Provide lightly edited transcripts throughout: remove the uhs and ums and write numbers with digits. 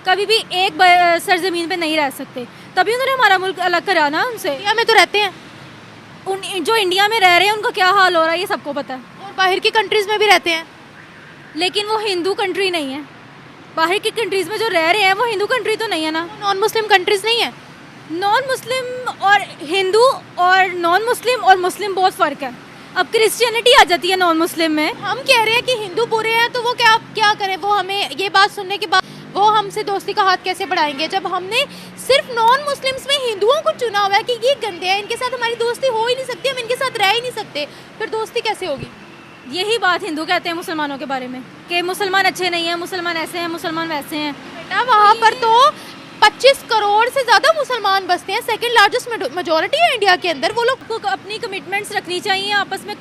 कभी भी एक सरजमीन पे नहीं रह सकते, तभी उन्होंने हमारा मुल्क अलग करा ना उनसे। इंडिया में तो रहते हैं, जो इंडिया में रह रहे हैं उनका क्या हाल हो रहा है ये सबको पता है। और बाहर की कंट्रीज में भी रहते हैं। लेकिन वो हिंदू कंट्री नहीं है। बाहर की कंट्रीज में जो रह रहे हैं वो हिंदू कंट्री तो नहीं है ना। नॉन मुस्लिम कंट्रीज नहीं है। नॉन मुस्लिम और हिंदू और नॉन मुस्लिम और मुस्लिम बहुत फ़र्क है। अब क्रिश्चियनिटी आ जाती है नॉन मुस्लिम में। हम कह रहे हैं कि हिंदू बुरे हैं, तो वो क्या क्या करें? वो हमें ये बात सुनने के बाद वो हमसे दोस्ती का हाथ कैसे बढ़ाएंगे, जब हमने सिर्फ नॉन मुस्लिम्स में हिंदुओं को चुना हुआ है कि ये गंदे हैं, इनके साथ हमारी दोस्ती हो ही नहीं सकती, हम इनके साथ रह ही नहीं सकते, फिर दोस्ती कैसे होगी? यही बात हिंदू कहते हैं मुसलमानों के बारे में कि मुसलमान अच्छे नहीं हैं, मुसलमान ऐसे हैं, मुसलमान वैसे हैं। बेटा वहाँ पर तो 25 करोड़ से ज़्यादा मुसलमान बसते हैं, सेकंड लार्जेस्ट मेजोरिटी है इंडिया के अंदर। वो लोग को अपनी कमिटमेंट्स रखनी चाहिए, आपस में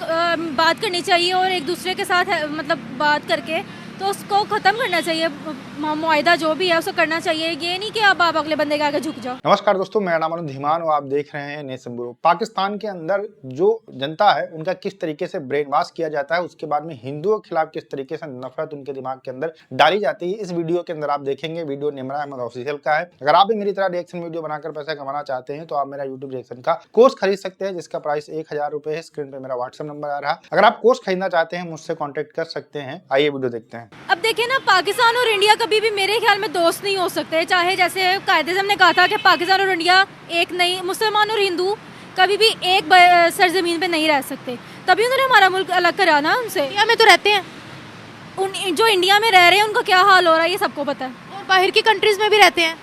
बात करनी चाहिए और एक दूसरे के साथ मतलब बात करके तो उसको ख़त्म करना चाहिए। मुआहिदा जो भी है उसको करना चाहिए, ये नहीं कि अब आप अगले बंदे के आगे झुक जाओ। नमस्कार दोस्तों, मेरा नाम अनुज धीमान और आप देख रहे हैं नेशन ब्यूरो। पाकिस्तान के अंदर जो जनता है उनका किस तरीके से ब्रेन वॉश किया जाता है, उसके बाद में हिंदुओं के खिलाफ किस तरीके से नफरत उनके दिमाग के अंदर डाली जाती है, इस वीडियो के अंदर आप देखेंगे। वीडियो निमरा अहमद ऑफिशियल का है। अगर आप भी मेरी तरह रिएक्शन वीडियो बनाकर पैसा कमाना चाहते हैं तो आप मेरा यूट्यूब रिएक्शन का कोर्स खरीद सकते हैं, जिसका प्राइस 1000 रुपए है। स्क्रीन पे मेरा व्हाट्सएप नंबर आ रहा है। अगर आप कोर्स खरीदना चाहते हैं मुझसे कॉन्टेक्ट कर सकते हैं। आइए वीडियो देखते हैं। अब देखिए ना, पाकिस्तान और इंडिया कभी भी मेरे ख्याल में दोस्त नहीं हो सकते। चाहे जैसे कायदे ने कहा था कि पाकिस्तान और इंडिया एक नहीं, मुसलमान और हिंदू कभी भी एक सरजमीन पे नहीं रह सकते, तभी उन्होंने हमारा मुल्क अलग करा ना उनसे। इंडिया में तो रहते हैं, जो इंडिया में रह रहे हैं उनका क्या हाल हो रहा है ये सबको पता है। और बाहर की कंट्रीज में भी रहते हैं।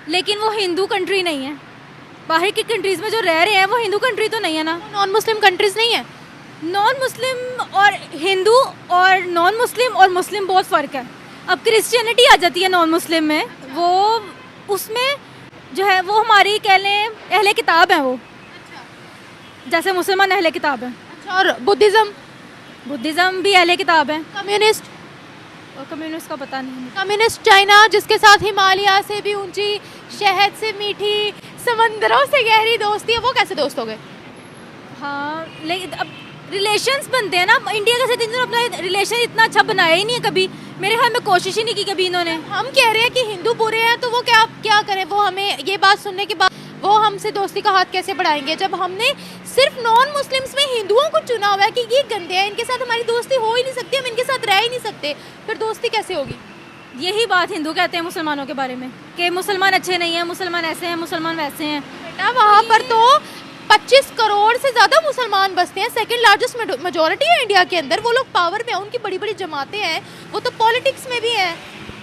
लेकिन वो हिंदू कंट्री नहीं है। बाहर की कंट्रीज में जो रह रहे हैं वो हिंदू कंट्री तो नहीं है ना। नॉन मुस्लिम कंट्रीज नहीं है। नॉन मुस्लिम और हिंदू और नॉन मुस्लिम और मुस्लिम बहुत फ़र्क है। अब क्रिश्चियनिटी आ जाती है नॉन मुस्लिम में, वो उसमें जो है वो हमारी कह लें अहले किताब हैं वो। जैसे मुसलमान अहले किताब हैं। अच्छा, और बुद्धिज़्म भी अहले किताब हैं। कम्युनिस्ट और कम्युनिस्ट का पता नहीं। कम्युनिस्ट चाइना, जिसके साथ हिमालय से भी ऊंची, शहद से मीठी, समंदरों से गहरी दोस्ती है, वो कैसे दोस्त हो गए? हाँ, लेकिन अब रिलेशंस बनते हैं ना। इंडिया के साथ इन्होंने अपना रिलेशन इतना अच्छा बनाया ही नहीं है कभी। मेरे ख्याल में कोशिश ही नहीं की कभी इन्होंने। हम कह रहे हैं कि हिंदू बुरे हैं, तो वो क्या क्या करें? वो हमें ये बात सुनने के बाद वो हमसे दोस्ती का हाथ कैसे बढ़ाएंगे, जब हमने सिर्फ नॉन मुस्लिम्स में हिंदुओं को चुना हुआ है कि ये गंदे हैं, इनके साथ हमारी दोस्ती हो ही नहीं सकती, हम इनके साथ रह ही नहीं सकते, फिर दोस्ती कैसे होगी? यही बात हिंदू कहते हैं मुसलमानों के बारे में कि मुसलमान अच्छे नहीं हैं, मुसलमान ऐसे हैं, मुसलमान वैसे हैं। बेटा वहाँ पर तो 25 करोड़ से ज़्यादा मुसलमान बसते हैं, सेकंड लार्जेस्ट मेजोरिटी है इंडिया के अंदर। वो लोग पावर में हैं, उनकी बड़ी बड़ी जमातें हैं, वो तो पॉलिटिक्स में भी हैं।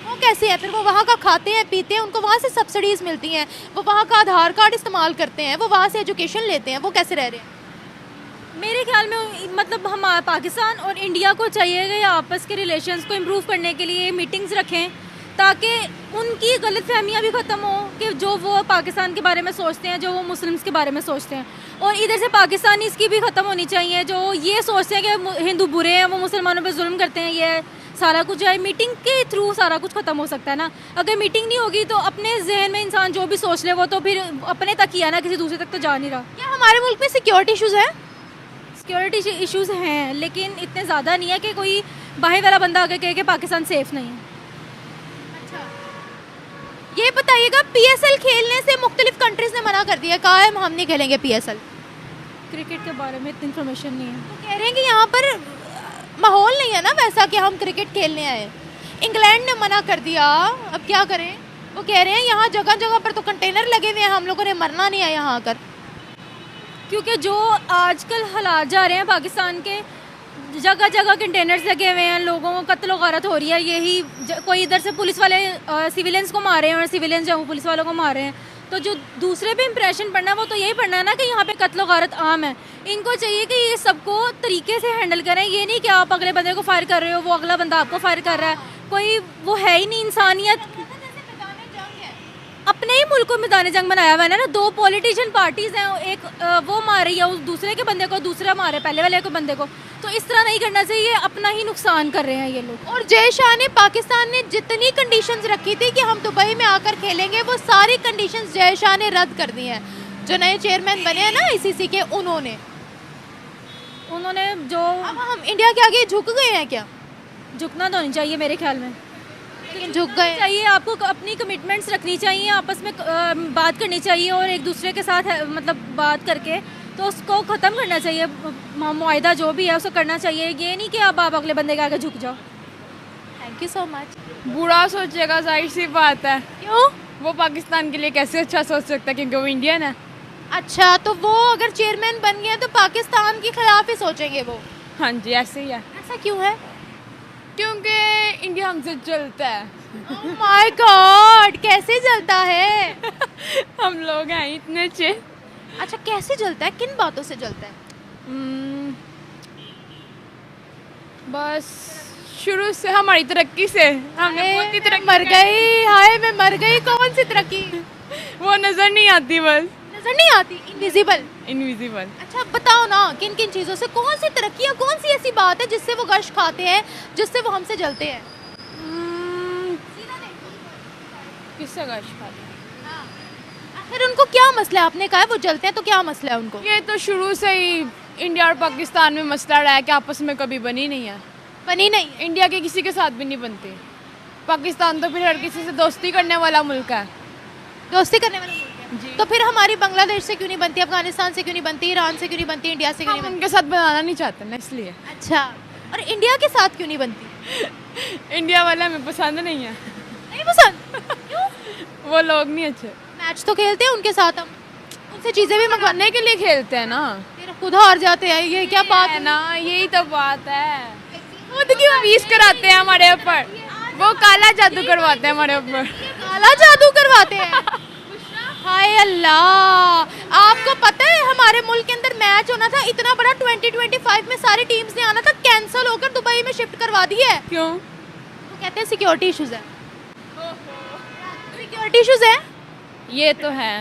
वो कैसे हैं फिर? वो वहाँ का खाते हैं, पीते हैं, उनको वहाँ से सब्सिडीज़ मिलती हैं, वो वहाँ का आधार कार्ड इस्तेमाल करते हैं, वो वहाँ से एजुकेशन लेते हैं, वो कैसे रह रहे हैं? मेरे ख्याल में मतलब हम पाकिस्तान और इंडिया को चाहिए कि आपस के रिलेशंस को इम्प्रूव करने के लिए मीटिंग्स रखें, ताकि उनकी गलतफहमियां भी ख़त्म हो कि जो वो पाकिस्तान के बारे में सोचते हैं, जो वो मुस्लिम्स के बारे में सोचते हैं। और इधर से पाकिस्तानी इसकी भी ख़त्म होनी चाहिए, जो ये सोचते हैं कि हिंदू बुरे हैं, वो मुसलमानों पे जुल्म करते हैं। ये सारा कुछ है मीटिंग के थ्रू सारा कुछ ख़त्म हो सकता है ना। अगर मीटिंग नहीं होगी तो अपने जहन में इंसान जो भी सोच ले वो तो फिर अपने तक ही है ना, किसी दूसरे तक तो जा नहीं रहा। क्या हमारे मुल्क में सिक्योरिटी इशूज़ हैं? सिक्योरिटी इश्यूज़ हैं, लेकिन इतने ज़्यादा नहीं है कि कोई बाहर वाला बंदा आगे कहे कि पाकिस्तान सेफ़ नहीं है। ये बताइएगा, PSL खेलने से मुख्तलिफ कंट्रीज ने मना कर दिया, कहा है हम नहीं खेलेंगे PSL। क्रिकेट के बारे में इतनी इन्फॉर्मेशन नहीं है। तो कह रहे हैं कि यहाँ पर माहौल नहीं है ना वैसा कि हम क्रिकेट खेलने आए। इंग्लैंड ने मना कर दिया, अब क्या करें? वो कह रहे हैं यहाँ जगह जगह पर तो कंटेनर लगे हुए हैं, हम लोगों ने मरना नहीं है यहाँ आकर। क्योंकि जो आजकल हालात जा रहे हैं पाकिस्तान के, जगह जगह कंटेनर्स लगे हुए हैं, लोगों को कत्ल गारत हो रही है। यही कोई इधर से पुलिस वाले सिविलियंस को मारे हैं और सिविलियंस जो पुलिस वालों को मारे हैं, तो जो दूसरे पे इंप्रेशन पड़ना है वो तो यही पड़ना है ना कि यहाँ पे कत्ल गारत आम है। इनको चाहिए कि ये सबको तरीके से हैंडल करें। ये नहीं कि आप अगले बंदे को फायर कर रहे हो, वो अगला बंदा आपको फायर कर रहा है, कोई वो है ही नहीं इंसानियत। अपने ही मुल्क को मैदान जंग बनाया हुआ है ना। दो पॉलिटिशियन पार्टीज हैं, एक वो मार रही है उस दूसरे के बंदे को, दूसरा मारे पहले वाले को बंदे को। तो इस तरह नहीं करना चाहिए, अपना ही नुकसान कर रहे हैं ये लोग। और जय शाह ने पाकिस्तान ने जितनी कंडीशंस रखी थी कि हम दुबई में आकर खेलेंगे, वो सारी कंडीशंस जय शाह ने रद्द कर दी हैं। जो नए चेयरमैन बने हैं ना ICC के, उन्होंने जो अब हम इंडिया के आगे झुक गए हैं क्या? झुकना तो नहीं चाहिए मेरे ख्याल में। लेकिन झुक गए। चाहिए आपको अपनी कमिटमेंट्स रखनी चाहिए, आपस में बात करनी चाहिए और एक दूसरे के साथ मतलब बात करके तो उसको ख़त्म करना चाहिए। मुआहिदा जो भी है उसको करना चाहिए, ये नहीं कि अब आप अगले बंदे के आगे झुक जाओ। Thank you so much. बुरा सोचेगा, जाहिर सी बात है। क्यों? वो पाकिस्तान के लिए कैसे अच्छा सोच सकता है, क्योंकि वो इंडियन है। अच्छा, तो वो अगर चेयरमैन बन गए तो पाकिस्तान के खिलाफ ही सोचेंगे वो? हाँ जी, ऐसे ही है, ऐसा क्यों है? क्योंकि इंडिया हमसे जलता है। माय गॉड, कैसे जलता है? हम लोग हैं इतने अच्छे। अच्छा, कैसे जलता है, किन बातों से जलता है? बस शुरू से हमारी तरक्की से हमने बहुत ही तरक्की मर गई, हाय मैं मर गई। कौन सी तरक्की? वो नजर नहीं आती, बस नजर नहीं आती, इनविजिबल। इनविजिबल। अच्छा बताओ ना, किन किन चीज़ों से, कौन सी तरक्की या कौन सी ऐसी बात है जिससे वो गश खाते हैं, जिससे वो हमसे जलते हैं? किससे गश खाते? फिर उनको क्या मसला है? आपने कहा है वो जलते हैं, तो क्या मसला है उनको? ये तो शुरू से ही इंडिया और पाकिस्तान में मसला रहा है कि आपस में कभी बनी नहीं है। बनी नहीं? इंडिया के किसी के साथ भी नहीं बनती। पाकिस्तान तो फिर हर किसी से दोस्ती करने वाला मुल्क है। दोस्ती करने वाला मुल्क है। जी। तो फिर हमारी बांग्लादेश से क्यों नहीं बनती, अफगानिस्तान से क्यों नहीं बनती, ईरान से क्यों नहीं बनती, इंडिया से क्यों हम नहीं उनके साथ बनाना नहीं चाहते ना, इसलिए। बनती? अच्छा, और इंडिया के साथ क्यों नहीं बनती? इंडिया वाले हमें पसंद नहीं है। नहीं पसंद? क्यों? वो लोग नहीं अच्छे। मैच तो खेलते हैं उनके साथ, हम उनसे चीज़ें भी मंगवाने बनने के लिए खेलते हैं ना। फिर खुद हार जाते हैं, ये क्या बात है ना, यही तो बात है। खुद की फीस कराते हैं हमारे ऊपर, वो काला जादू करवाते हैं हमारे ऊपर। काला जादू करवाते हैं? हाय अल्लाह, आपको पता है हमारे मुल्क के अंदर मैच होना था इतना बड़ा, 2025 में सारी टीम्स ने आना था, कैंसिल होकर दुबई में शिफ्ट करवा दी है। क्यों? वो कहते हैं सिक्योरिटी इश्यूज है। सिक्योरिटी इश्यूज है? ये तो है।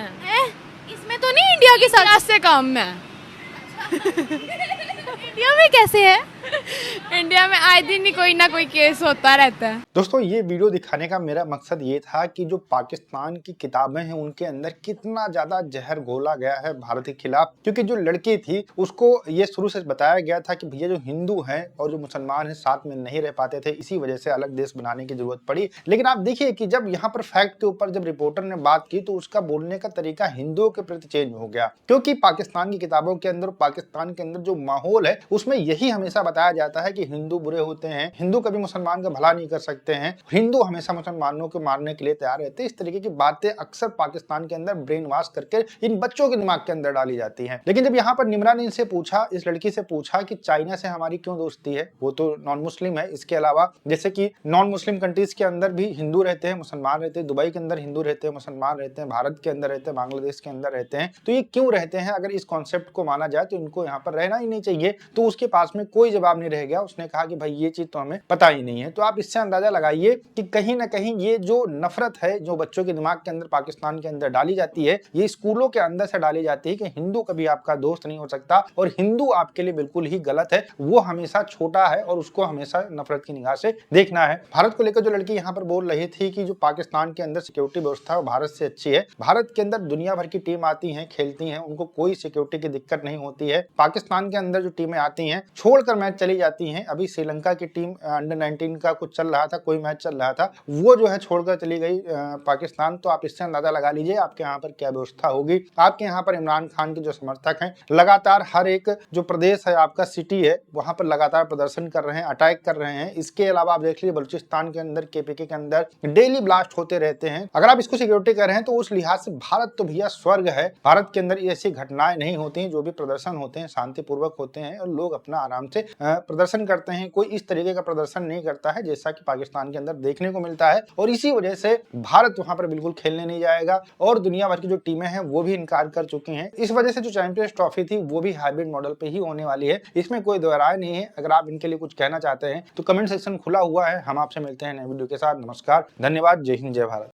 इसमें तो नहीं इंडिया के साथ? से काम है। इंडिया में कैसे है? इंडिया में आए दिन ही कोई ना कोई केस होता रहता है। दोस्तों, ये वीडियो दिखाने का मेरा मकसद ये था कि जो पाकिस्तान की किताबें हैं उनके अंदर कितना ज्यादा जहर घोला गया है भारत के खिलाफ। क्योंकि जो लड़की थी उसको ये शुरू से बताया गया था कि भैया जो हिंदू हैं और जो मुसलमान हैं साथ में नहीं रह पाते थे, इसी वजह से अलग देश बनाने की जरूरत पड़ी। लेकिन आप देखिए कि जब यहाँ पर फैक्ट के ऊपर जब रिपोर्टर ने बात की तो उसका बोलने का तरीका हिंदुओं के प्रति चेंज हो गया। क्योंकि पाकिस्तान की किताबों के अंदर, पाकिस्तान के अंदर जो माहौल है उसमें यही हमेशा बताया जाता है कि हिंदू बुरे होते हैं, हिंदू कभी मुसलमान का भला नहीं कर सकते हैं, हिंदू हमेशा मुसलमानों को मारने के लिए तैयार रहते हैं। इस तरीके की बातें अक्सर पाकिस्तान के अंदर ब्रेन वॉश करके इन बच्चों के दिमाग के अंदर डाली जाती हैं। लेकिन जब यहाँ पर निम्रा ने इनसे पूछा, इस लड़की से पूछा कि चाइना से हमारी क्यों दोस्ती है, वो तो नॉन मुस्लिम है, इसके अलावा जैसे कि नॉन मुस्लिम कंट्रीज के अंदर भी हिंदू रहते हैं, मुसलमान रहते हैं, दुबई के अंदर हिंदू रहते हैं, मुसलमान रहते हैं, भारत के अंदर रहते हैं, बांग्लादेश के अंदर रहते हैं, तो ये क्यों रहते हैं? अगर इस कॉन्सेप्ट को माना जाए तो इनको यहाँ पर रहना ही नहीं चाहिए। तो उसके पास में कोई जवाब नहीं रह गया। उसने कहा कि भाई ये चीज तो हमें पता ही नहीं है। तो आप इससे अंदाजा लगाइए कि कहीं ना कहीं ये जो नफरत है जो बच्चों के दिमाग के अंदर पाकिस्तान के अंदर डाली जाती है, ये स्कूलों के अंदर से डाली जाती है कि हिंदू कभी आपका दोस्त नहीं हो सकता और हिंदू आपके लिए बिल्कुल ही गलत है, वो हमेशा छोटा है और उसको हमेशा नफरत की निगाह से देखना है। भारत को लेकर जो लड़की यहाँ पर बोल रही थी कि जो पाकिस्तान के अंदर सिक्योरिटी व्यवस्था है भारत से अच्छी है, भारत के अंदर दुनिया भर की टीम आती है, खेलती है, उनको कोई सिक्योरिटी की दिक्कत नहीं होती है। पाकिस्तान के अंदर जो टीमें आती हैं छोड़कर मैच चली जाती हैं। अभी श्रीलंका की टीम अंडर 19 का कुछ चल रहा था, कोई मैच चल रहा था, वो जो है छोड़कर चली गई पाकिस्तान। तो आप इससे अंदाजा लगा लीजिए आपके यहाँ पर क्या व्यवस्था होगी। आपके यहाँ पर इमरान खान के जो समर्थक हैं लगातार हर एक जो प्रदेश है, आपका सिटी है, वहां पर लगातार प्रदर्शन कर रहे हैं, अटैक कर रहे हैं। इसके अलावा आप देख लीजिए बलूचिस्तान के अंदर, केपीके के अंदर डेली ब्लास्ट होते रहते हैं। अगर आप इसको सिक्योरिटी कर रहे हैं तो उस लिहाज से भारत तो भैया स्वर्ग है। भारत के अंदर ऐसी घटनाएं नहीं होती हैं, जो भी प्रदर्शन होते हैं शांतिपूर्वक होते हैं और लोग अपना आराम से प्रदर्शन करते हैं। कोई इस तरीके का प्रदर्शन नहीं करता है जैसा कि पाकिस्तान के अंदर देखने को मिलता है। और इसी वजह से भारत वहां पर बिल्कुल खेलने नहीं जाएगा और दुनिया भर की जो टीमें हैं वो भी इनकार कर चुकी हैं। इस वजह से जो चैंपियंस ट्रॉफी थी वो भी हाइब्रिड मॉडल पे ही होने वाली है, इसमें कोई दो राय नहीं है। अगर आप इनके लिए कुछ कहना चाहते हैं तो कमेंट सेक्शन खुला हुआ है। हम आपसे मिलते हैं नए वीडियो के साथ। नमस्कार, धन्यवाद, जय हिंद, जय भारत।